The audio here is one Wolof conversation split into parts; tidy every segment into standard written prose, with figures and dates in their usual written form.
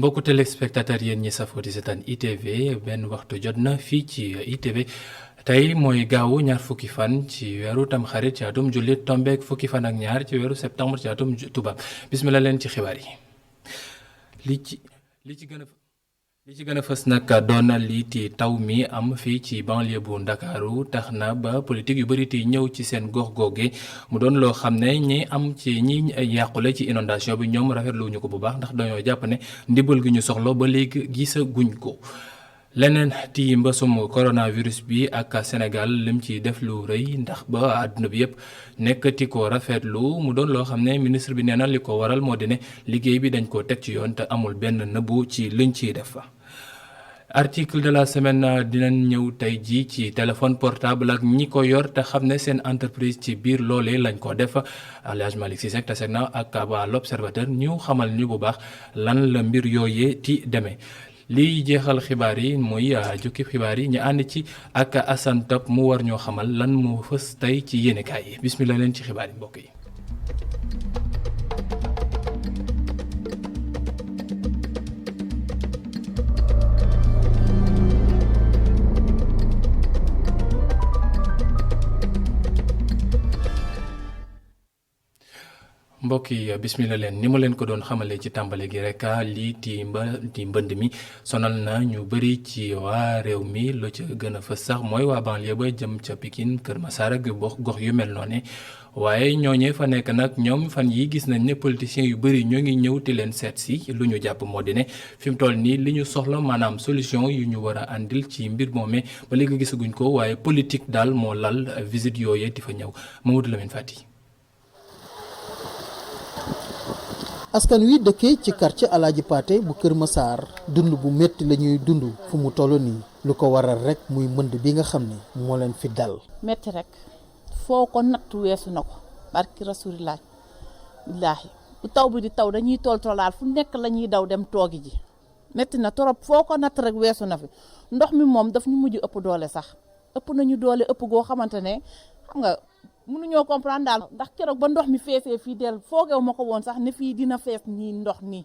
mbokku téléspectateur yéen ñi safoo di seetaan ITV benn waxtu jot na fii ci ITV tey mooy gaawu ñaar fukki fan ci weeru tamxarit ci atum jullit tombeek fukki fan ak ñaar ci weeru septembre ci atum tubaab bismillah leen ci xibaar yi. li ci gën a fës nag doon na lii ti taw mi am fii ci banlieue bu Ndakaaru tax na ba politique yu bëri ti ñëw ci seen gox googe mu doon loo xam ne ñi yàqule ci inondation bi ñoom rafetlu ñu ko bu baax ndax dañoo jàpp ne ndimbal gi ñu soxla ba léegi gisaguñ ko. leneen ti mbasum coronavirus bi ak Sénégal lim ci def lu rëy ndax ba àdduna bi yëpp nekkati ko rafetlu mu doon loo xam ne ministre bi nee na li ko waral moo di ne liggéey bi dañ koo teg ci yoon te amul benn nëbbu ci liñ ciy def. article de la semaine dinañ ñëw tey jii ci téléphone portable ak ñi ko yor te xam ne seen entreprise ci biir loolee lañ ko def Alhaji Malick Cissé tase na ak waa l'Observateur ñu xamal ñu bu baax lan la mbir yooyee ti demee. liy jeexal xibaar yi mooy jukki xibaar yi ñu ànd ci ak Assane Top mu war ñoo xamal lan moo fës tey ci yéenekaay yi bismillah leen ci xibaar yi mbokk yi. mbokk yi bismillah leen ni ma leen ko doon xamalee ci tàmbali gi rek lii di mbënd mi sonal na ñu bëri ci waa réew mi lu ca gën a fës sax mooy waa banlieue ba jëm ca Pikine Kër Massar ak gox yu mel noonu waaye ñooñee fa nekk nag ñoom fan yi gis nañ ne politiciens yu bëri ñoo ngi ñëw ti leen seet si lu ñu jàpp moo di ne fi mu toll nii li ñu soxla maanaam solution yu ñu war a àndil ci mbir moomee ba léegi gisaguñ ko waaye politique daal moo lal visite yooyee di fa ñëw Mamadou Lamine Fati. askan wi dëkkee ci quartier Alaaji Paate bu Kër Massar dund bu métti la ñuy dund fu mu toll nii lu ko waral rek muy mbënd bi nga xam ne moo leen fi dal. métti rek foo ko natt weesu na ko barki rasulilah billaahi bu taw bi di taw dañuy toolaal fu nekk la ñuy daw dem toogi ji métti na trop foo ko natt rek weesu na fi ndox mi moom daf ñu mujj ëpp doole sax ëpp nañu doole ëpp goo xamante ne xam nga. mënuñoo comprendre daal ndax keroog ba ndox mi feesee fii del foogeew ma ko woon sax ne fii dina fees nii ndox nii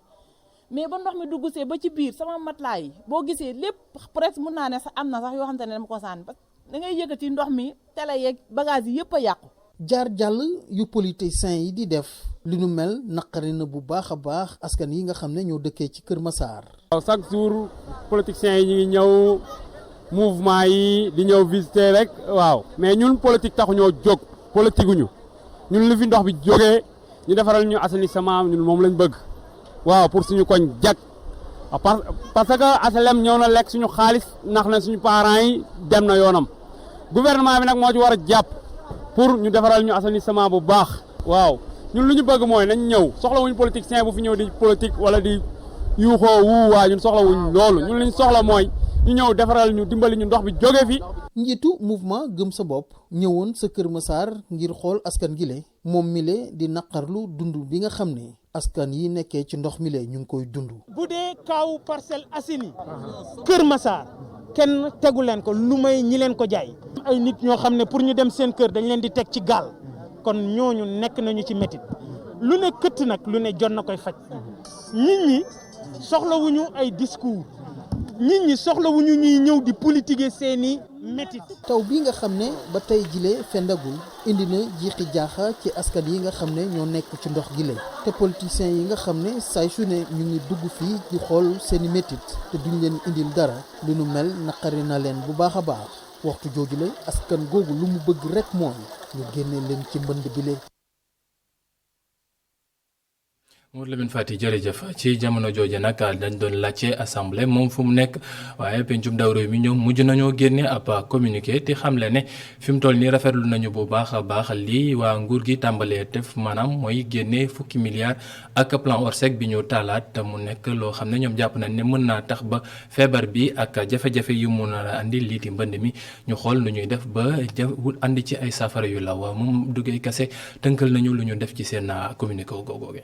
mais ba ndox mi dugg see ba ci biir sama matelas yi boo gisee lépp presque mën naa ne sax am na sax yoo xamante ne dama ko sànni parce que da ngay yëkkati ndox mi télé yeeg bagage yi yëpp a yàqu. jaar jàll yu politiciens yi di def li nu mel naqari na bu baax a baax askan yi nga xam ne ñoo dëkkee ci Kër Massar. waaw chaque jour politiciens yi ñu ngi ñëw mouvement yi di ñëw visiter rek waaw mais ñun politique taxu ñoo jóg. politique ñu ñun lu fi ndox bi jógee ñu defaral ñu assainissement ñun moom lañ bëgg waaw pour suñu koñ jag parce que HLM ñëw na lekk suñu xaalis nax na suñu parents yi dem na yoonam gouvernement bi nag moo ci war a jàpp pour ñu defaral ñu assainissement bu baax. waaw ñun lu ñu bëgg mooy nañ ñëw soxlawuñ politicien bu fi ñëw di politique wala di yuuxoo waa ñun soxlawuñ loolu ñun liñ soxla mooy ñu ñëw defaral ñu dimbali ñu ndox bi jóge fi. njiitu mouvement gëm sa bopp ñëwoon sa Kër Massar ngir xool askan gi le moom mile di naqarlu dund bi nga xam ne askan yi nekkee ci ndox mile ñu ngi koy dund. bu dee kaaw Parcelles Assainies Kër Massar kenn tegu leen ko lu may ñi leen ko jaay. ay nit ñoo xam ne pour ñu dem seen kër dañ leen di teg ci gaal kon ñooñu nekk nañu ci métit lu ne këtt nag lu ne jot na koy faj nit ñi soxlawuñu ay discours. nit ñi soxlawuñu ñuy ñëw di politiquer seeni métit. taw bi nga xam ne ba tey jile fendagul indi na jiixi jaaxa ci askan yi nga xam ne ñoo nekk ci ndox gi lay te politiciens yi nga xam ne saay su ne ñu ngi dugg fii di xool seeni métit te duñ leen indil dara lu nu mel naqari na leen bu baax a baax waxtu jooju la askan googu lu mu bëgg rek mooy ñu génne leen ci mbënd bi le Mour Lamine Fati jërëjëf ci jamono jooje nag dañ doon laajte assemblée moom fu mu nekk waaye pencum ndaw réew mi ñoom mujj nañoo génne ab communiqué te xamle ne fi mu toll nii rafetlu nañu bu baax a baax lii waa nguur gi tàmbalee def maanaam mooy génne fukki milliards ak plan Orsec bi ñu taalaat te mu nekk loo xam ne ñoom jàpp nañ ne mën naa tax ba feebar bi ak jafe-jafe yu mun a andi lii di mbënd mi ñu xool nu ñuy def ba andi ci ay saafara yu law moom duggee kase tënkal nañu lu ñu def ci seen communiqué googooge.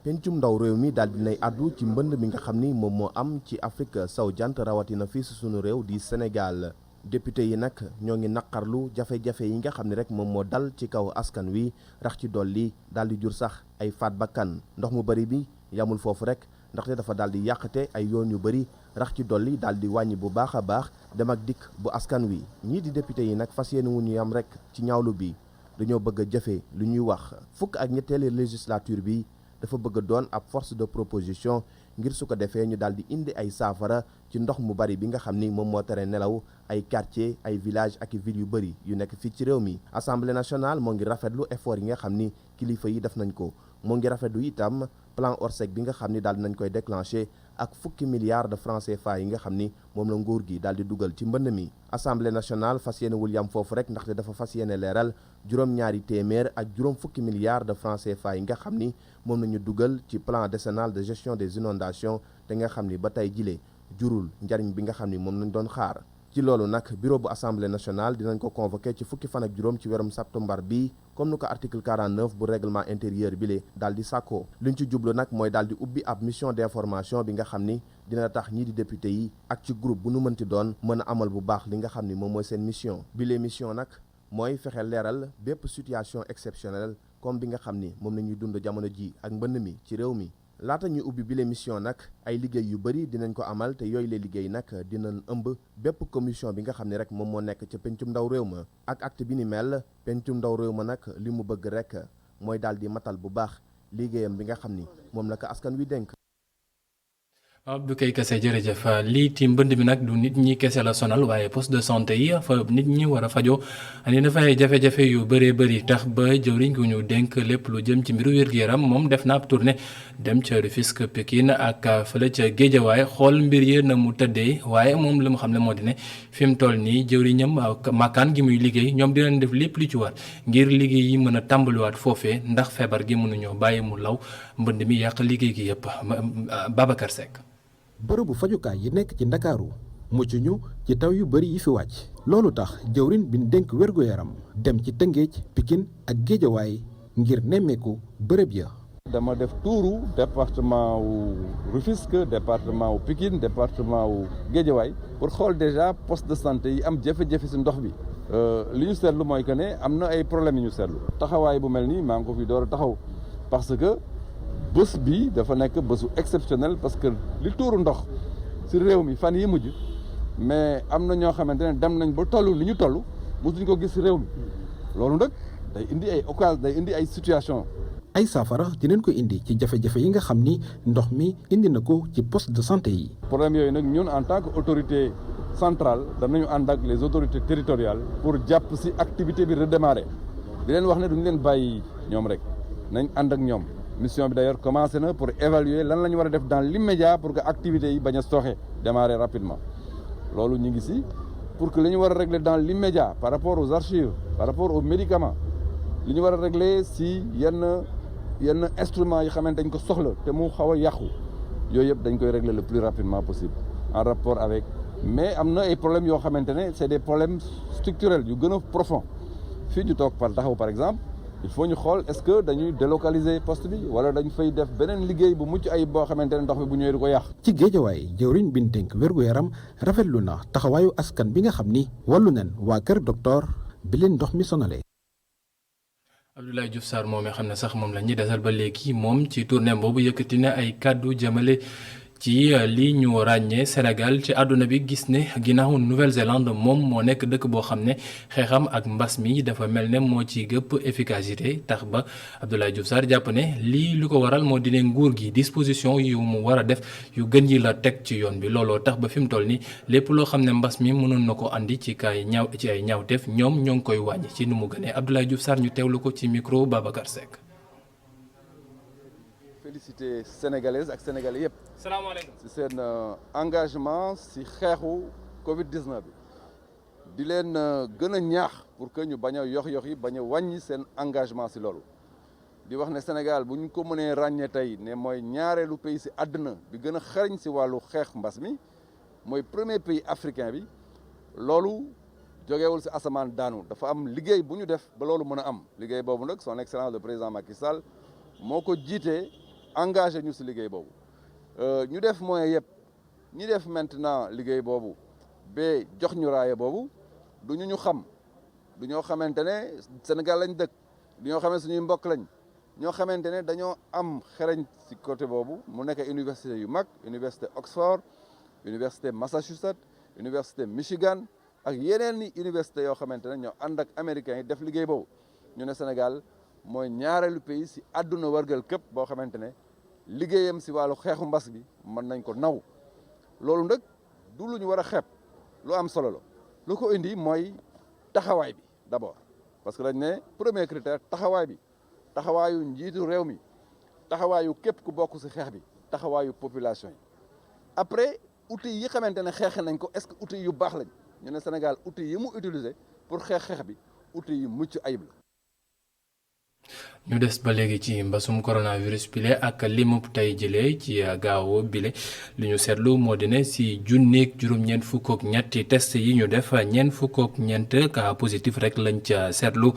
pencum ndaw réew mi daal dinay àddu ci mbënd mi nga xam ni moom moo am ci Afrique sowu jant rawatina fii si sunu réew di Sénégal député yi nag ñoo ngi naqarlu jafe-jafe yi nga xam ne rek moom moo dal ci kaw askan wi rax ci dolli daal di jur sax ay faat bakkan ndox mu bari bi yamul foofu rek ndaxte dafa daal di yàqate ay yoon yu bëri rax ci dolli daal di wàññi bu baax a baax dem ak dikk bu askan wi ñii di député yi nag fas yéene wu ñu yam rek ci ñaawlu bi dañoo bëgg a jëfe lu ñuy wax fukk ak ñetteelu législature bi dafa bëgg a doon ab force de proposition ngir su ko defee ñu daal di indi ay saafara ci ndox mu bari bi nga xam ni moom moo tere nelaw ay quartier ay village ak ville yu bëri yu nekk fii ci réew mi. Assemblée nationale moo ngi rafetlu effort yi nga xam ni kilifa yi def nañ ko moo ngi rafetlu itam plan Orsec bi nga xam ni daal di nañ koy déclenché ak fukki milliards de francs CFA yi nga xam ni moom la nguur gi daal di dugal ci mbënd mi. Assemblée nationale fas yéene wul yam foofu rek ndaxte dafa fas yéene leeral juróom-ñaari téeméer ak juróom fukki milliards de francs CFA yi nga xam ni moom la ñu dugal ci plan décennal de gestion des inondations te nga xam ni ba tey jile jurul njariñ bi nga xam ni moom lañ doon xaar. ci loolu nag bureau bu assemblée nationale dinañ ko convoqué ci fukki fan ak juróom ci weerum septembre bi comme nu ko article 49 bu règlement intérieur bi le daal di sàkkoo liñ ci jublu nag mooy daal di ubbi ab mission d'information bi nga xam ni dina tax ñii di député yi ak ci groupe bu nu mënti doon mën a amal bu baax li nga xam ni moom mooy seen mission bi le mission nag mooy fexe leeral bépp situation exceptionnelle comme bi nga xam ni moom la ñuy dund jamono ji ak mbënn mi ci réew mi. laata ñuy ubbi bile mission nag ay liggéey yu bëri dinañ ko amal te yooyu la liggéey nag dinañ ëmb bépp commission bi nga xam ne rek moom moo nekk ca pencum ndaw réew ma ak acte bi ni mel pencum ndaw réew ma nag li mu bëgg rek mooy daal di matal bu baax liggéeyam bi nga xam ni moom la ko askan wi dénk. Abdou Kay Kase jërëjëf lii ti mbënd mi nag du nit ñi kese la sonal waaye poste de santé yi fa nit ñi war a fajoo ni dafa ay jafe-jafe yu bëree bëri tax ba jëwriñ gu ñu dénk lépp lu jëm ci mbiru wér-gu-yaram moom def na ab tournée dem ca Rufisque Pikine ak fële ca Géejawaay xool mbir yi na mu tëddee waaye moom li mu xam ne moo di ne fi mu toll nii jëwriñam makkaan gi muy liggéey ñoom dinañ def lépp li ci war ngir liggéey yi mën a tàmbaliwaat foofee ndax feebar gi mënuñoo bàyyi mu law mbënd mi yàq liggéey gi yëpp Babacar Seck. bërëbu fajukaay yi nekk ci ndakaaru mucc ñu ci taw yu bëri yi fi wàcc loolu tax jëwrin bi ñu dénk wér-gu-yaram dem ci Tëngéej Pikine ak Géejawaay ngir nemmeeku bërëb ya. dama def tuuru département wu Rufisque département wu Pikine département wu Géejawaay pour xool déjà poste de santé yi am jafe-jafe ci ndox bi li ñu seetlu mooy que ne am na ay problèmes yu ñu seetlu taxawaay bu mel nii maa ngi ko fi door a taxaw parce que bés bi dafa nekk bésu exceptionnel parce que li tuuru ndox ci réew mi fan yi mujj mais am na ñoo xamante ne dem nañ ba toll li ñu toll mosuñ ko gis ci réew mi loolu nag day indi ay occasion day indi ay situation ay saafara dinañ ko indi ci jafe-jafe yi nga xam ni ndox mi indi na ko ci poste de santé yi. problème yooyu nag ñun en tant que autorité centrale danañu ànd ak les autorités territoriales pour jàpp ci activité bi redémarrer di leen wax ne duñu leen bàyyi ñoom rek nañ ànd ak ñoom. mission bi d'ailleurs commencé na pour évaluer lan la ñu war a def dans l'immédiat pour que activités yi bañ a sooxe démarrer rapidement loolu ñu ngi ci pour que li ñu war a régler dans l'immédiat par rapport aux archives par rapport aux médicaments li ñu war a régler ci yenn instruments yi xamante dañ ko soxla te mu xaw a yàqu yooyu yëpp dañ koy régler le plus rapidement possible en rapport avec mais am na ay problèmes yoo xamante ne c'est des problèmes structurels yu gën a profond fii ñu toog par exemple il faut ñu xool est-ce que dañuy délocaliser poste bi wala dañ fay def beneen liggéey bu mucc ayib boo xamante ne ndox bi bu ñëwee du ko yàq. ci Géejawaay jëwriñ bi ñu dénk wér-gu-yaram rafetlu na taxawaayu askan bi nga xam ni wàllu nen waa kër docteur bi leen ndox mi sonalee. Abdoulaye Diouf Sarr moom mi xam ne sax moom la ñuy desal ba léegi moom ci tournée boobu yëkkati na ay kàddu jëmale ci li ñu ràññee Sénégal ci àdduna bi gis ne ginnaaw Nouvelle-Zélande moom moo nekk dëkk boo xam ne xeexam ak mbas mi dafa mel ne moo ci gëpp efficacité tax ba Abdoulaye Diouf Sarr jàpp ne lii lu ko waral moo di ne nguur gi disposition yu mu war a def yu gën yi la teg ci yoon bi looloo tax ba fi mu toll nii lépp loo xam ne mbas mi mënoon na ko andi ci ay ñaawteef ñoom ñoo ngi koy wàññi ci nu mu gënee Abdoulaye Diouf Sarr ñu teewlu ko ci micro Babacar Seck. félicité sénégalaises ak sénégalais yëpp. salaamaaleykum. ci seen engagement ci xeexu Covid-19 bi di leen gën a ñaax pour que ñu bañ a yox yi bañ a wàññi seen engagement ci loolu di wax ne Sénégal bu ñu ko mënee ràññee tey ne mooy ñaareelu pays ci àdduna bi gën a xarañ ci wàllu xeex mbas mi mooy premier pays africain bi loolu jógewul ci asamaan daanu dafa am liggéey bu ñu def ba loolu mën a am liggéey boobu nag son excellence le président Macky Sall moo ko jiitee engagé ñu ci liggéey boobu ñu def moyen yëpp ñi def maintenant liggéey boobu ba jox ñu raaye boobu du ñu xam du ñoo xamante ne Sénégal lañ dëkk du ñoo xamante suñuy mbokk lañ ñoo xamante ne dañoo am xereñ ci côté boobu mu nekk université yu mag université Oxford université Massachusetts université Michigan ak yeneen ni université yoo xamante ne ñoo ànd ak américains yi def liggéey boobu ñu ne Sénégal mooy ñaareelu pays ci àdduna wargal képp boo xamante ne liggéeyam ci wàllu xeexu mbas bi mën nañ ko naw loolu nag du lu ñu war a xeeb lu am solo la lu ko indi mooy taxawaay bi d'abord parce que dañ ne premier critère taxawaay bi taxawaayu njiitu réew mi taxawaayu képp ku bokk ci xeex bi taxawaayu population yi après outils yi xamante ne xeexe nañ ko est-ce que outils yu baax lañ ñu ne Sénégal outils yi mu utiliser pour xeex bi outils yu mucc ayib la. ñu des ba léegi ci mbasum coronavirus bile ak limub tey jëlee ci gaaw bile li ñu seetlu moo di ne si junneeg juróom-ñeent fukk ak ñetti test yi ñu def ñeent fukk ak ñeent cas positif rek lañ ca seetlu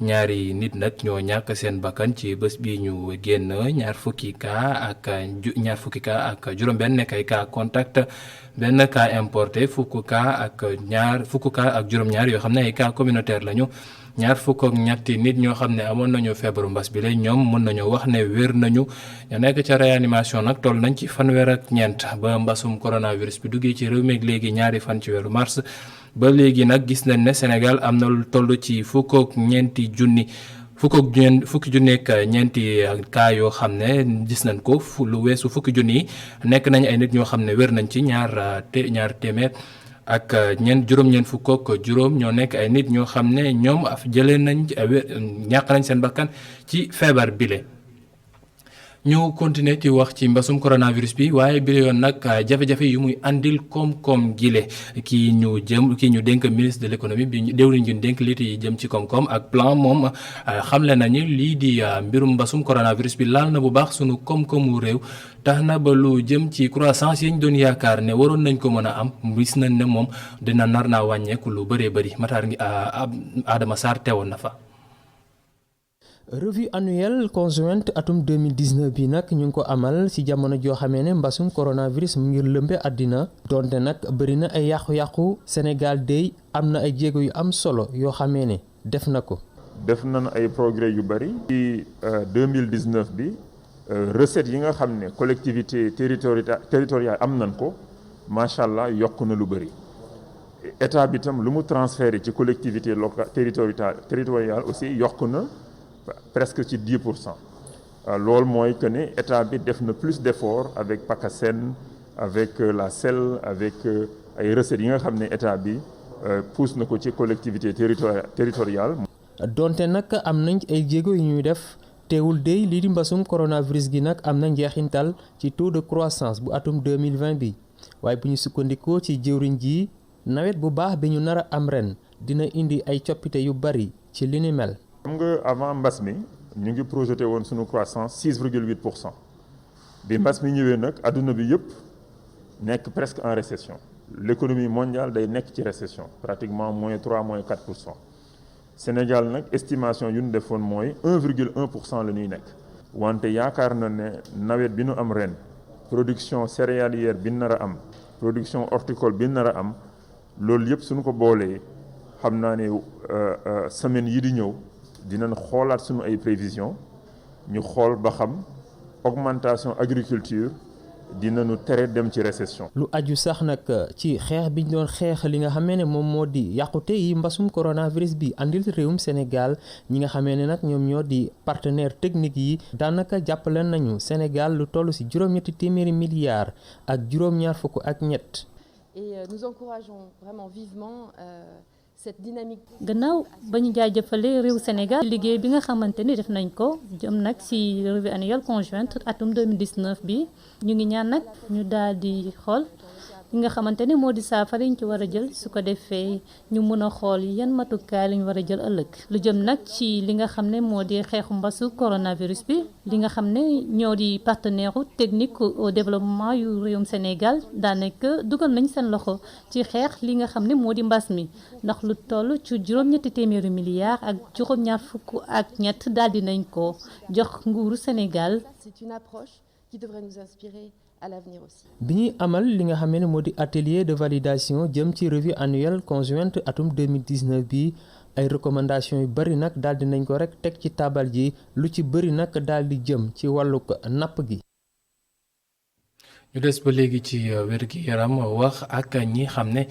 ñaari nit nag ñoo ñàkk seen bakkan ci bés bi ñu génn ñaar fukki cas ak juróom-benn nekk ay cas contact benn cas importé fukk cas ak juróom-ñaar yoo xam ne ay cas communautaire lañu. ñaar fukk ak ñetti nit ñoo xam ne amoon nañu feebaru mbas bi la ñoom mën nañoo wax ne wér nañu ñu nekk ca réanimation nag toll nañ ci fanweer ak ñeent ba mbasum coronavirus bi duggee ci réew mi léegi ñaari fan ci weeru mars ba léegi nag gis nañ ne Sénégal am na lu toll ci fukki junni ak ñeenti cas yoo xam ne gis nañ ko lu weesu fukki junni yi nekk nañ ay nit ñoo xam ne wér nañ ci ñaar téeméer ak juróom-ñeent fukk ak juróom ñoo nekk ay nit ñoo xam ne ñoom jëlee nañ ñàkk nañ seen bakkan ci feebar bile. ñu continuer ci wax ci mbasum coronavirus bi waaye bi yoon nag jafe-jafe yu muy andil koom-koom gile kii ñu dénk ministre de l'économie bi déwriñ ñu dénk liit yi jëm ci koom-koom ak plan moom xamle nañu lii di mbirum mbasum coronavirus bi laal na bu baax sunu koom-koomu réew tax na ba lu jëm ci croissance yi ñu doon yaakaar ne waroon nañ ko mën a am gis nañ ne moom dina nar naa wàññeeku lu bëree bëri Matar ngi Adama Sarr teewoon na fa. revue annuelle conjointe atum 2019 bi nag ñu ngi ko amal ci jamono joo xamee ne mbasum coronavirus mu ngir lëmbe àddina donte nag bëri na ay yàqu-yàqu Sénégal dey am na ay jéego yu am solo yoo xamee ne def na ko. def nañ ay progrès yu bëri. ci 2019 bi recettes yi nga xam ne collectivité territoriale am nañ ko macha allah yokk na lu bëri état bi tam lu mu transféré ci collectivité locale territoriale aussi yokk na. presque ci 10%. loolu mooy que ne état bi def na plus d'efforts avec PACASEN avec la SEL avec ay recettes yi nga xam ne état bi pousse na ko ci collectivité territoriale. donte nag am nañ ay jéego yu ñuy def teewul dey lii di mbasum coronavirus gi nag am na njeexintal ci taux de croissance bu atum 2020 bi waaye bu ñu sukkandikoo ci jëwriñ ji nawet bu baax bi ñu nar a am ren dina indi ay coppite yu bari ci li ni mel. xam nga avant mbas mi ñu ngi projeté woon suñu croissance 6,8% bi mbas mi ñëwee nag adduna bi yëpp nekk presque en récession l'économie mondiale day nekk ci récession pratiquement -3 -4%. Sénégal nag estimation yu ñu defoon mooy 1,1% la ñuy nekk wante yaakaar na ne nawet bi nu am ren production céréalière bi nar a am production horticole bi nar a am loolu yëpp suñu ko boolee xam naa ne semaine yi di ñëw dinañ xoolaat suñu ay prévisions ñu xool ba xam augmentation agriculture dinañu tere dem ci récession. lu aju sax nag ci xeex bi ñu doon xeex li nga xamee ne moom moo di yàqute yi mbasum coronavirus bi andil réewum Sénégal ñi nga xamee ne nag ñoom ñoo di partenaires techniques yi daanaka jàppale nañu Sénégal lu toll ci juróom-ñetti téeméeri milliards ak juróom-ñaar fukk ak ñett. Et nous encourageons vraiment vivement cette dynamique. gannaaw ba ñu jaajëfale réew Sénégal liggéey bi nga xamante ni def nañ ko jëm nag ci revue annuelle conjointe atum 2019 bi ñu ngi ñaan nag ñu daal di xool li nga xamante ni moo di saafara yi ñu ci war a jël su ko defee ñu mën a xool yan matukaay la ñu war a jël ëllëg lu jëm nag ci li nga xam ne moo di xeexu mbasu coronavirus bi li nga xam ne ñoo di partenaire technique au développement yu réewum Sénégal daanaka dugal nañ seen loxo ci xeex li nga xam ne moo di mbas mi ndax lu toll ci juróom-ñetti téeméeri milliards ak juróom-ñaar fukk ak ñett daal di nañ ko jox nguuru Sénégal. C'est une approche qui devrait nous inspirer à l'avenir aussi. bi ñuy amal li nga xam ne moo di atelier de validation jëm ci revue annuelle conjointe atum 2019 bi ay recommandations yu bari nag daal di nañ ko rek teg ci taabal ji lu ci bari nag daal di jëm ci wàllu napp gi. ñu des ba léegi ci wér-gi-yaram wax ak ñi xam ne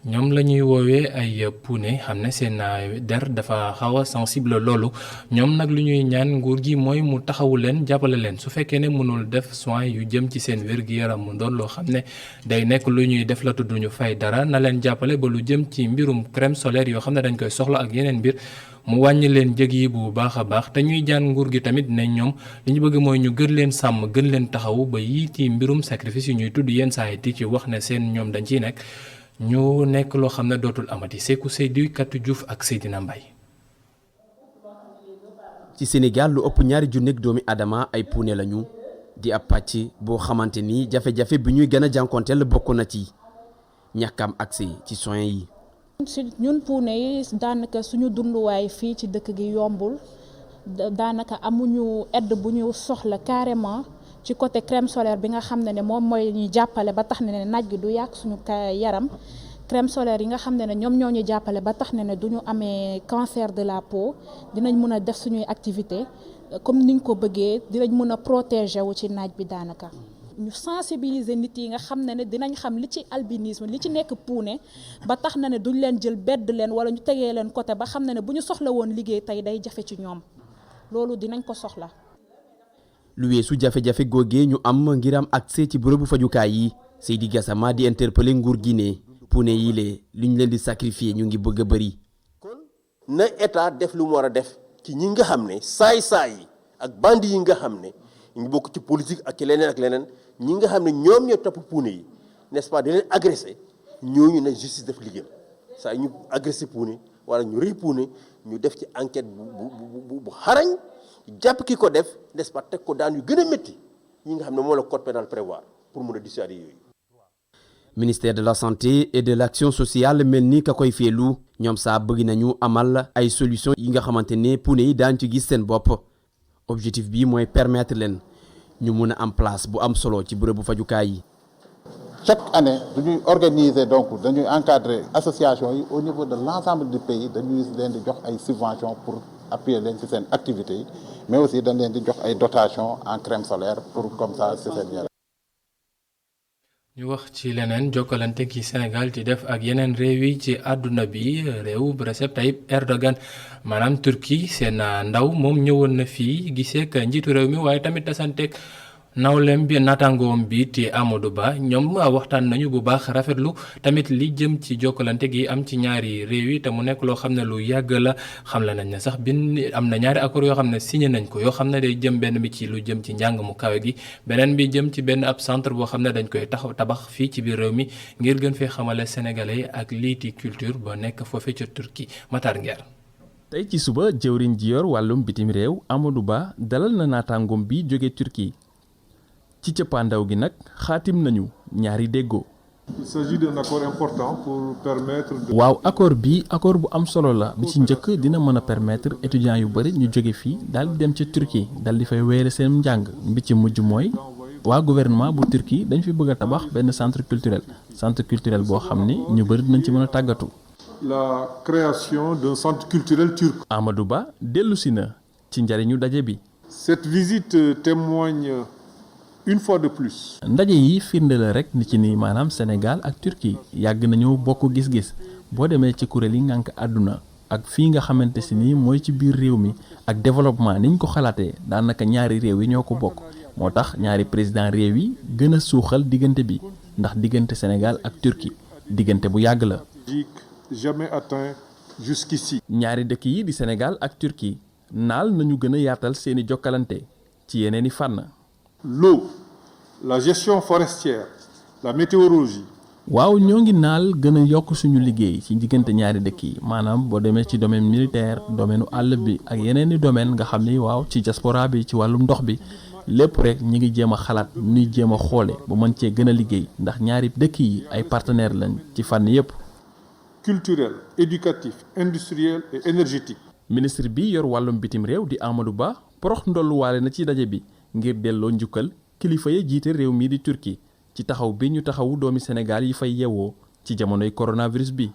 ñoom la ñuy woowee ay puune xam ne seen der dafa xaw a sensible loolu ñoom nag lu ñuy ñaan nguur gi mooy mu taxawu leen jàppale leen su fekkee ne mënul def soin yu jëm ci seen wér-gi-yaram mu doon loo xam ne day nekk lu ñuy def la tudd ñu fay dara na leen jàppale ba lu jëm ci mbirum crème solaire yoo xam ne dañ koy soxla ak yeneen mbir mu wàññi leen jëg yi bu baax a baax te ñuy jaan nguur gi tamit ne ñoom li ñu bëgg mooy ñu gën leen sàmm gën leen taxawu ba yii ci mbirum sacrifice yu ñuy tudd yenn saa yi ci wax ne seen ñoom dañ ciy nekk ñu nekk loo xam ne dootul amati Sékou Seydou Katou Diouf ak Seydina Mbaye. ci Sénégal lu ëpp ñaari junneeg doomi Adama ay puune lañu di ab pàcc boo xamante ni jafe-jafe bi ñuy gën a jànkonteel bokk na ci ñàkkam accès ci soins yi. si ñun puune yi daanaka suñu dunduwaay fii ci dëkk gi yombul daanaka amuñu aide bu ñu soxla carrément ci côté crème solaire bi nga xam ne moom mooy ñuy jàppale ba tax ne naaj gi du yàq suñu yaram crème solaire yi nga xam ne ñoom ñoo ñu jàppale ba tax ne du ñu amee cancer de la peau dinañ mën a def suñuy activité comme niñ ko bëggee dinañ mën a protéger wu ci naaj bi daanaka. ñu sensibiliser nit yi nga xam ne dinañ xam li ci albinisme li ci nekk puune ba tax na ne duñ leen jël bedd leen wala ñu tegee leen côté ba xam ne bu ñu soxla woon liggéey tey day jafe ci ñoom loolu dinañ ko soxla. lu weesu jafe-jafe googee ñu am ngir am accès ci bërëbu fajukaay yi Seydi Gassama di interpeller nguur gi ne puune yi lee li ñu leen di sacrifier ñu ngi bëgg a bëri. na état def lu mu war a def ci ñi nga xam ne saay-saay yi ak bandi yi nga xam ne ñu bokk ci politique ak ci leneen ak leneen ñi nga xam ne ñoom ñoo topp puune yi n'est-ce pas di leen agressé ñooñu ne justice def liggéeyam saa ñu agressé puune wala ñu rëy puune ñu def ci enquête bu xarañ jàpp ki ko def n'est-ce pas teg ko daan yu gën a métti yi nga xam ne moo la code pénal prévoir pour mun a dissuader yooyu. ministère de la santé et de l'action sociale mel ni ka koy feelu ñoom saa bëgg nañu amal ay solution yi nga xamante ne puune yi daan ci gis seen bopp objectif bi mooy permettre leen ñu mun a am place bu am solo ci bërëbu fajukaay yi. chaque année dañuy organiser donc dañuy encadrer association yi au niveau de l'ensemble du pays dañuy leen di jox ay subventions pour appuyer leen ci seen activités yi mais aussi dañ leen di jox ay dotations en crème solaire pour comme ça ci seen yaram. ñu wax ci leneen jokkalante gi Sénégal di def ak yeneen réew yi ci àdduna bi réew Recep Tayyip Erdogan maanaam Turquie seen ndaw moom ñëwoon na fii gisee ak njiitu réew mi waaye tamit tasanteeg nawleem bi naataangoom bi te Amadou Ba ñoom waxtaan nañu bu baax rafetlu tamit li jëm ci jokkalante gi am ci ñaari réew yi te mu nekk loo xam ne lu yàgg la xam la nañ ne sax am na ñaari accord yoo xam ne signé nañ ko yoo xam ne day jëm benn bi ci lu jëm ci njàng mu kawe gi beneen bi jëm ci benn ab centre boo xam ne dañ koy tabax fii ci biir réew mi ngir gën fee xamale sénégalais ak liiti culture ba nekk foofee ca Turquie Matar Nguer. tey ci suba jëwriñ ji yor wàllum bitim réew Amadou Ba dalal na naataangoom bi jóge Turquie ci cëppaandaw gi nag xaatim nañu ñaari déggoo. Il s'agit d'un accord important pour permettre de... waaw accord bi accord bu am solo la bi ci njëkk dina mën a permettre étudiants yu bari ñu jóge fii daal di dem ca Turquie daal di fay wéyale seen njàng bi ci mujj mooy waa gouvernement bu Turquie dañ fi bëgg a tabax benn centre culturel boo xam ni ñu bari dinañ ci mën a tàggatu. La création d'un centre culturel turc. Amadou Ba dellusi na ci njariñu daje bi. Cette visite témoigne une fois de plus. ndaje yi firnde la rek ni ci ni maanaam Sénégal ak Turquie yàgg nañu bokk gis-gis boo demee ci kuréel yi ngànk àdduna ak fii nga xamante si ni mooy ci biir réew mi ak développement niñ ko xalaatee daanaka ñaari réew yi ñoo ko bokk moo tax ñaari président réew yi gën a suuxal diggante bi ndax diggante Sénégal ak Turquie diggante bu yàgg la. jamais atteint jusqu'ici. ñaari dëkk yi di Sénégal ak Turquie naal nañu gën a yaatal seeni jokkalante ci yeneeni fànn. L'eau, la gestion forestière, la météorologie. waaw ñoo ngi naal gën a yokk suñu liggéey ci diggante ñaari dëkk yi maanaam boo demee ci domaine militaire domaine àll bi ak yeneen i domaine nga xam ni waaw ci diaspora bi ci wàllum ndox bi lépp rek ñi ngi jéem a xalaat ñuy jéem a xoole ba mën cee gën a liggéey ndax ñaari dëkk yi ay partenaires lañ ci fànn yépp. culturel, éducatif, industriel et énergétique. ministre bi yor wàllum bitim réew di Amadou Ba porox ndolluwaale na ci daje bi ngir delloo njukkal kilifa ya jiite réew mi di Turquie ci taxaw bi ñu taxawu doomi Sénégal yi fay yewoo ci jamonoy coronavirus bi.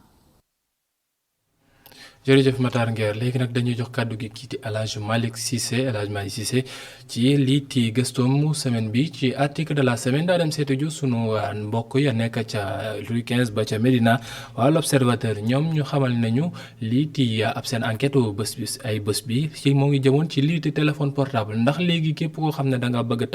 jërëjëf Matar Nguer léegi nag dañuy jox kàddu gi kii di El Hadj Malick Cissé ci lii ti gëstoom semaine bi ci article de la semaine daa dem seeti ju sunu mbokk ya nekk ca Rue 15 ba ca Médina waa l'Observateur ñoom ñu xamal nañu lii ti ab seen enquête bés bi ci moo ngi jëmoon ci lii ti téléphone portable ndax léegi képp koo xam ne da nga bëgg a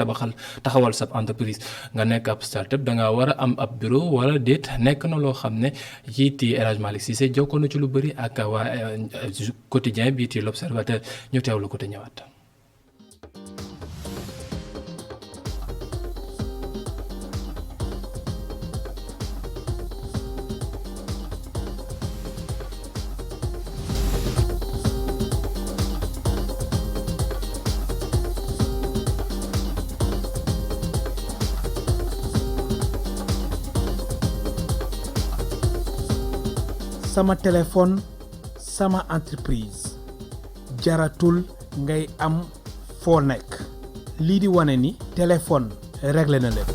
taxawal sa entreprise nga nekk ab startup da nga war a am ab bureau wala déet nekk na loo xam ne yii ti El Hadj Malick Cissé jokkoo na ci lu bëri ak waa quotidien bii ci l'Observateur ñu teewlu ko te ñëwaat. sama téléphone sama entreprise jaratul ngay am foo nekk lii di wane ni téléphone réglé na lépp.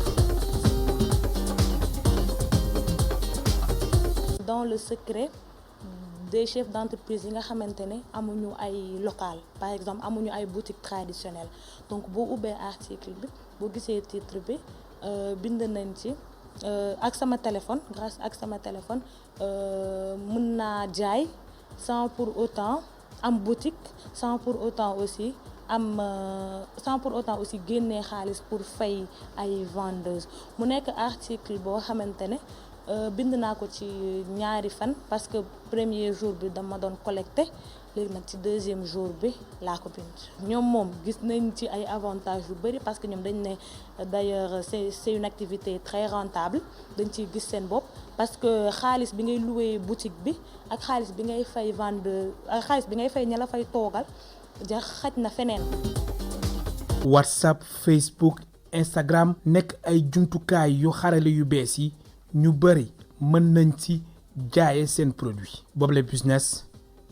dans le secret des chefs d'entreprise yi nga xamante ne amuñu ay local par exemple amuñu ay boutique traditionnelle donc boo ubbee article bi boo gisee titre bi bind nañ ci ak sama téléphone grâce ak sama téléphone mën naa jaay sans pour autant am boutique sans pour autant aussi génnee xaalis pour fay ay vendeuse mu nekk article boo xamante ne bind naa ko ci ñaari fan parce que premier jour bi dama doon collecté léegi nag ci deuxième jour bi laa ko bind ñoom moom gis nañ ci ay avantages yu bari parce que ñoom dañ ne d'ailleurs c'est une activité très rentable dañ ciy gis seen bopp parce que xaalis bi ngay louer boutique bi ak xaalis bi ngay fay vendeur ak xaalis bi ngay fay ña la fay toogal ja xaj na feneen. WhatsApp, Facebook, Instagram nekk ay jumtukaay yu xarale yu bees yi ñu bari mën nañ ci jaaye seen produit boobule business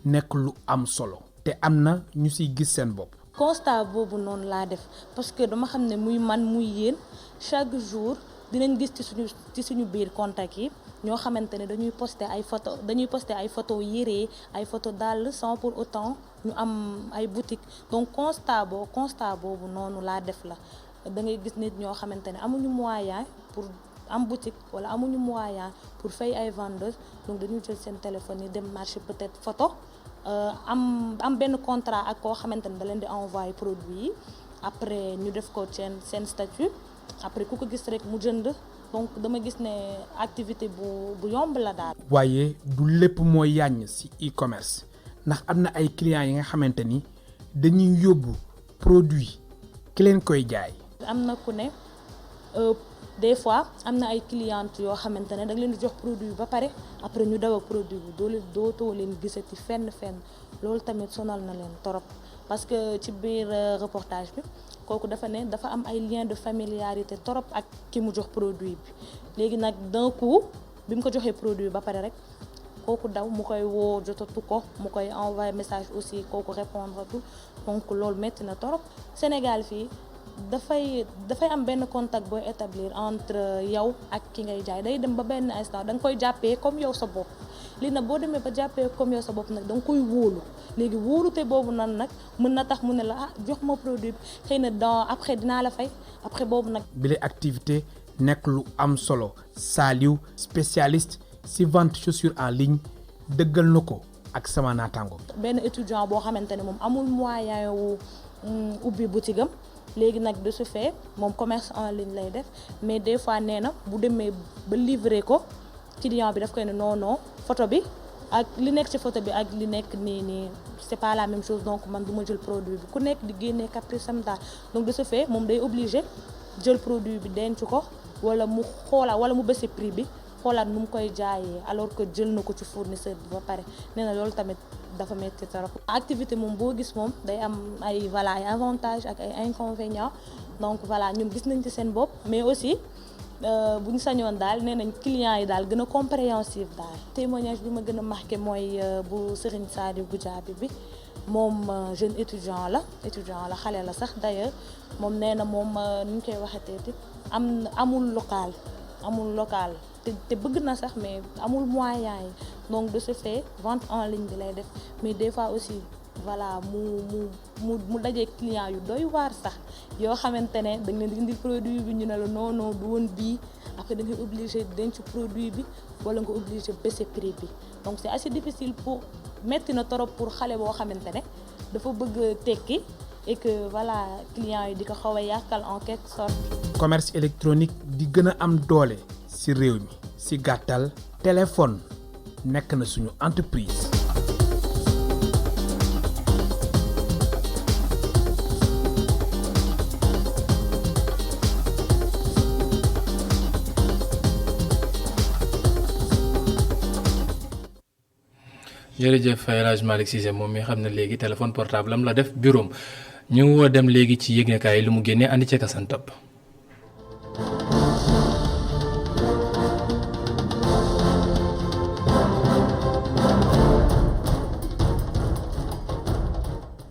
nekk lu am solo te am na ñu ciy gis seen bopp. constat boobu noonu laa def parce que dama xam ne muy man muy yéen chaque jour dinañ gis ci suñu biir contact yi ñoo xamante ne dañuy poster ay photo yére ay photo dàll sans pour autant ñu am ay boutique donc constat boobu noonu laa def la da ngay gis nit ñoo xamante ne amuñu moyen pour am boutique wala amuñu moyen pour fay ay vendeuses donc dañuy jël seen téléphone yi dem marché peut-être photo am benn contrat ak koo xamante ne da leen di envoyer produit yi après ñu def ko seen statut après ku ko gis rek mu jënd donc dama gis ne activité bu yomb la daal. waaye du lépp mooy yàññ ci e-commerce ndax am na ay clients yi nga xamante ni dañuy yóbbu produit ki leen koy jaay. am na ku ne des fois am na ay clientes yoo xamante ne da nga leen di jox produit ba pare après ñu daw ak produit bi dootoo leen gisati fenn loolu tamit sonal na leen torop parce que ci biir reportage bi kooku dafa ne dafa am ay lien de familiarité torop ak ki mu jox produit bi léegi nag d'un coup bi mu ko joxee produit ba pare rek kooku daw mu koy woo jotatu ko mu koy envoyer message aussi kooku répondre tout donc loolu metti na torop Sénégal fii dafay am benn contact booy établir entre yow ak ki ngay jaay day dem ba benn instant da nga koy jàppee comme yow sa bopp lii nag boo demee ba jàppee comme yow sa bopp nag da nga koy wóolu léegi wóolute boobu nag mën na tax mu ne la jox ma produit bi xëy na après dinaa la fay après boobu nag. bile activité nekk lu am solo Saliou spécialiste ci vente chaussures en ligne dëggal na ko ak sama naataango. benn étudiant boo xamante ne moom amul moyen wu ubbi boutique am léegi nag de ce fait moom commerce en ligne lay def mais des fois nee na bu demee ba livrer ko client bi daf koy ne non photo bi ak li nekk ci photo bi ak li nekk nii c'est pas la même chose donc man du ma jël produit bi ku nekk di génnee caprice am daal donc de ce fait moom day obligé jël produit bi denc ko wala mu xoolaat wala mu baisser prix bi xoolaat nu mu koy jaayee alors que jël na ko ci fournisseur bi ba pare nee na loolu tamit dafa metti trop. activité moom boo gis moom day am ay avantages ak ay inconvénients donc voilà ñoom gis nañ ci seen bopp mais aussi bu ñu sañoon daal nee nañ clients yi daal gën a compréhensif daal. témoignage bi ma gën a marqué mooy bu Serigne Saliou Goudiaby bi moom jeune étudiant la xale la sax d'ailleurs moom nee na moom ni ñu koy waxatee amul local te bëgg na sax mais amul moyen yi donc de ce fait vente en ligne bi lay def mais des fois aussi voilà mu dajee client yu doy waar sax yoo xamante ne dañ leen di indil produit bi ñu ne la non non du woon bii après da ngay obligé denc produit bi wala nga obligé baisser prix bi donc c'est assez difficile pour metti na trop pour xale boo xamante ne dafa bëgg tekki et que voilà client yi di ko xaw a yàqal en quelque sorte. commerce électronique di gën a am doole ci réew mi ci gàttal téléphone nekk na suñu entreprise. jërëjëf El Hadj Malick Cissé moom mi xam ne léegi téléphone portable am la def bureau ñu dem léegi ci yëglekaay lu mu génnee andi ci kasan topp.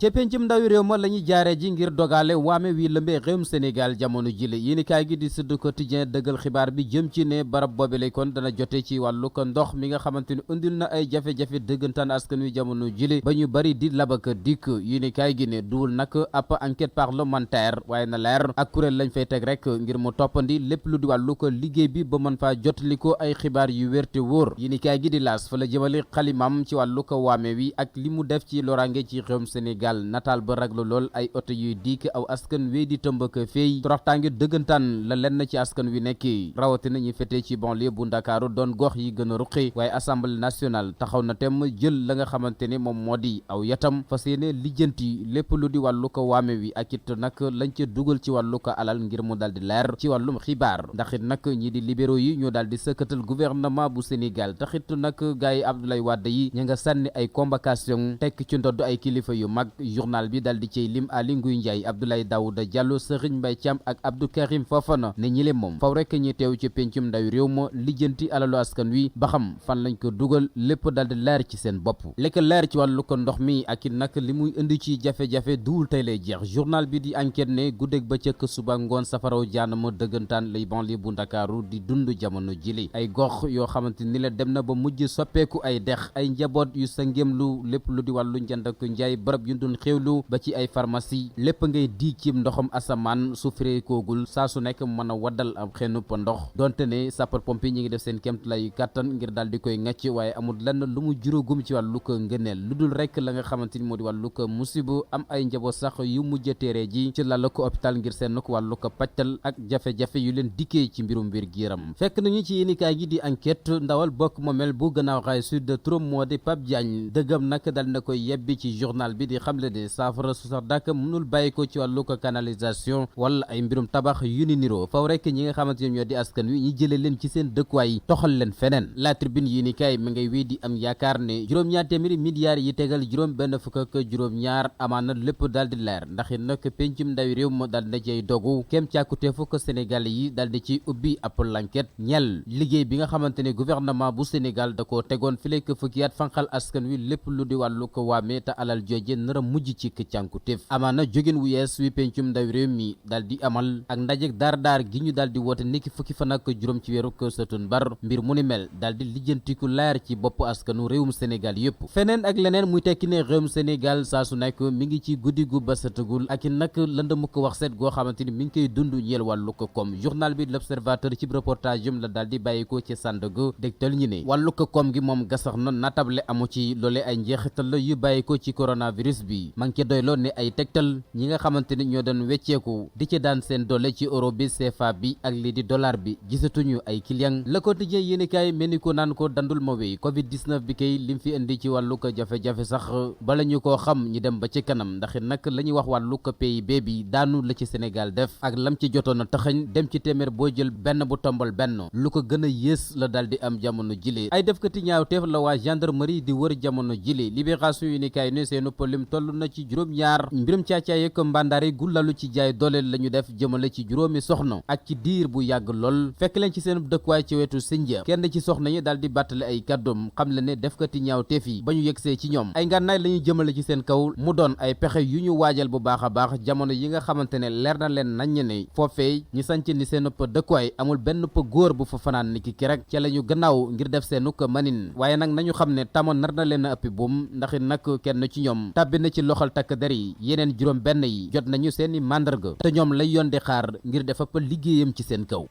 ca pencum ndawi réew ma la ñuy jaaree ji ngir dogale waame wi lëmbee réewum Sénégal jamono jile yéenekaay gi di Sud Quotidien dëggal xibaar bi jëm ci ne barab boobele kon dana jote ci wàllu ko ndox mi nga xamante ni indil na ay jafe-jafe dëggantaan askan wi jamono jile ba ñu bari di labaka dikk yéenekaay gi ne duwul nag ab enquête parlementaire waaye na leer ak kuréel lañ fay teg rek ngir mu toppandi lépp lu di wàllu ko liggéey bi ba mën faa jotali ko ay xibaar yu wér te wóor yéenekaay gi di L'As fa la jëmale xalimam ci wàllu ko waame wi ak li mu def ci loraange ci réewum Sénégal nataal ba raglu lool ay oto yuy diik aw askan wi di tëmbaka feey toroxtaange dëggantaan la lenn ci askan wi nekki rawatina ñi fete ci banlieue bu Ndakaaru doon gox yi gën a ruqi waaye assemblée nationale taxaw na tem jël la nga xamante ne moom moo di aw yatam fas yéene lijjanti lépp lu di wàllu ko waame wi ak it nag lañ ca dugal ci wàllu ko alal ngir mu dal di leer ci wàllum xibaar ndax it nag ñi di libéraux yi ñoo daal di sëkkatal gouvernement bu Sénégal taxit nag gars yi Abdoulaye Wade yi ña nga sànni ay convocation tekk ci ndodd ay kilifa yu mag journal bi dal di cey lim Aly Ngouille Ndiaye Abdoulaye Daouda Diallo Serigne Mbaye Thiam ak Abdou Karim Fofana ne ñi le moom faw rek ñi teew ci pencum ndawi réew ma lijjanti alalu askan wi ba xam fan lañ ko dugal lépp dal di leer ci seen bopp lekk leer ci wàllu ko ndox mi ak it nag li muy indi ci jafe-jafe duwul tey lay jeex journal bi di enquête ne guddeeg bëccëg suba ngoon safaraw jaanama dëggantaan lay banlieue bu Ndakaaru di dund jamono jili ay gox yoo xamante ni la dem na ba mujj soppeeku ay dex ay njaboot yu sa ngémlu lépp lu di wàllu njënd ak njaay barab yu doon xéewlu ba ci ay pharmacie lépp ngay di ci ndoxam asamaan su koogul saa su nekk mën a waddal am xenup ndox donte ne sapeur pompier ñi ngi def seen kemt lay kàttan ngir daal di koy ŋàcc waaye amul lenn lu mu juróogum ci wàllu ko ngëneel lu dul rek la nga xamante ni moo di wàllu ko musiba am ay njaboot sax yu mujj téere ji ci lal ko hôpital ngir seen ko wàllu ko pajtal ak jafe-jafe yu leen dikkee ci mbirum mbir gi yaram fekk nañu ci yéenikaay gi di enquête ndawal bokk moomel bu gannaaw raay sud turam moo di Pape Diagne dëggam nag dal na koy yebbi ci journal bi di xamle ne saafara su sax dàkk mënul bàyyi ko ci wàllu ko canalisation wala ay mbirum tabax yu ni niroo faw rek ñi nga xamante ne ñoo di askan wi ñi jëlee leen ci seen dëkkuwaay toxal leen feneen la tribune yéenikaay mi ngay wéy di am yaakaar ne juróom-ñaar téeméeri milliards yi tegal juróom benn fukk ak juróom-ñaar amaana lépp daal di leer ndax it nag pencum ndawi réew ma daal na cay dogu kem càkkuteefu ko Sénégal yi daal di ci ubbi ab l'enquête ñel liggéey bi nga xamante ne gouvernement bu Sénégal da koo tegoon fi lekk fukki at fanqal askan wi lépp lu di wàllu ko waame te alal jooje nar a mujj ci cànkuteef amaana jógeen wu yees wi pencum ndawi réew mi daal di amal ak ndajek daar gi ñu daal di woote niki fukki fan ak juróom ci weeru ko Satumbar mbir mu ni mel daal di lijjantiku leer ci bopp askanu réewum Sénégal yëpp feneen ak leneen muy tekki ne réewum Sénégal saa su nekk mi ngi ci guddi gu basatagul ak i nag lëndëm ko wax seet goo xamante ni mi ngi koy dund ñeel wàllu ko koom journal bi l'Observateur ci reportage la daal di bàyyi ko ci Sandaga dégtal ñi ne wàllu ko koom gi moom gasax na natable amu ci loole ay njeexital la yu bàyyi ko ci coronavirus bi ma ngi ci doyloo ne ay tegtal ñi nga xamante ni ñoo doon wecceeku di ci daan seen doole ci euro bi CFA bi ak lii di dollar bi gisatuñu ay client Le Quotidien yéenekaay mel ni ko naan ko dandul ma wéy covid 19 bi kay lim fi indi ci wàllu ko jafe-jafe sax bala ñu koo xam ñi dem ba ci kanam ndax nag la ñuy wax wàllu ko PIB bi daanu la ci Sénégal def ak lam ci jotoon a taxañ dem ci téeméer boo jël benn bu tombal benn lu ko gën a yées la daal di am jamono jile ay defkati ñaawteef la waa gendarmerie di wër jamono jile libération yéenekaay ne seenu pëlim toll toll na ci juróom-ñaar mbirum caacaay ak mbandaare gu lalu ci jaay doole la ñu def jëmale ci juróomi soxna ak ci diir bu yàgg lool fekk leen ci seen dëkkuwaay ci wetu Sindia kenn ci soxna yi daal di bàttale ay kàddoom xam le ne defkati ñaawteef yi ba ñu yegsee ci ñoom ay ngànnaay la ñu jëmale ci seen kaw mu doon ay pexe yu ñu waajal bu baax a baax jamono yi nga xamante ne leer na leen naññ ne foofee ñu sanc ni seen ëpp dëkkuwaay amul benn ëpp góor bu fa fanaan ni ki rek ca la ñu gannaaw ngir def seenu ko manin waaye nag nañu xam ne tamoon nar na leen a ëppi buum ndax it nag kenn ci ñoom tàbbi na ci loxol takk der yi yeneen juróom benn yi jot nañu seeni màndarga te ñoom lay yoon di xaar ngir dafa pa liggéeyam ci seen kaw.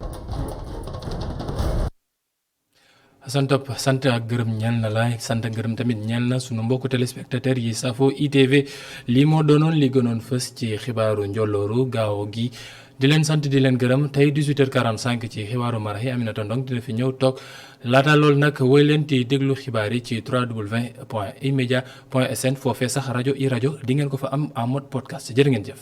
sant ak gërëm ñeel na la sant ak gërëm tamit ñeel na sunu mbokku téléspectateurs yi safo ITV lii moo doonoon li gënoon fës ci xibaaru njolooru gaaw gi di leen sant di leen gërëm tey 18h45 ci xibaaru marax yi Aminata Ndong dina fi ñëw toog laata loolu nag woy leen di déglu xibaar yi ci www.imedia.sn foofee sax rajo i rajo di ngeen ko fa am en mode podcast jërë ngeen jëf.